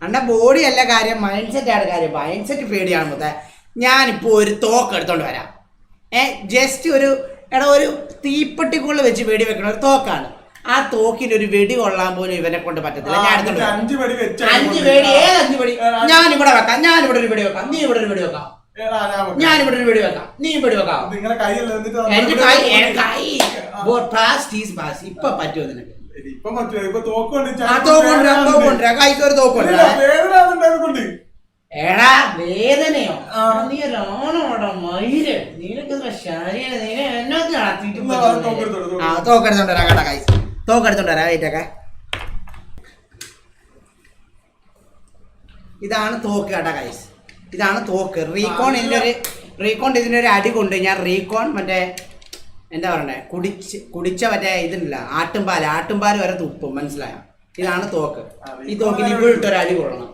അണ്ണ ബോഡി അല്ല കാര്യം, മൈൻഡ് സെറ്റാണ് കാര്യം. മൈൻഡ് സെറ്റ് പേടിയാണ് മുത്തേ. ഞാനിപ്പോൾ ഒരു തോക്ക് എടുത്തോണ്ട് വരാം. ജസ്റ്റ് ഒരു തീപ്പെട്ടിക്കുള്ളിൽ വെച്ച് വെടി വെക്കണ ഒരു തോക്കാണ്. ആ തോക്കിന് ഒരു വെടി കൊള്ളാൻ പോലും ഇവനെ കൊണ്ട് പറ്റത്തില്ല. ഞാൻ എടുത്തോണ്ട് 5 വെടി ഞാനിവിടെ വെക്കാം. ഞാനിവിടെ ഒരു വെടി വെക്കാം. നീ ഇവിടെ ഒരു വെടി വെക്കാം. ഞാനിവിടെ ഒരു വെടി വെക്കാം. നീ വെടി വെക്കാം. എന്റെ കൈ ഇപ്പൊ പറ്റുമോ നിനക്ക്? എടാ വേദനയോ? നീ ഒരാണോടാ മയില്. നിനക്ക് ശരിയാണ്. നീനെ എന്നൊക്കെ തോക്കെടുത്തോണ്ട് വരാം കേട്ടാ. കൈസ് തോക്കെടുത്തോണ്ട് വരാം. വെയിറ്റൊക്കെ ഇതാണ് തോക്ക് കേട്ടാ കൈസ്. ഇതാണ് തോക്ക്. റീകോൺ ഇതിനൊരു അടി കൊണ്ട് ഞാൻ റീകോൺ മറ്റേ എന്താ പറയണ്ടേ കുടിച്ച മറ്റേ ഇതില്ല ആട്ടുംപാൽ വരെ തുപ്പും. മനസ്സിലായോ? ഇതാണ് തോക്ക്. ഈ തോക്കിന് ഇവിട്ടൊരു അടി കൊള്ളണം.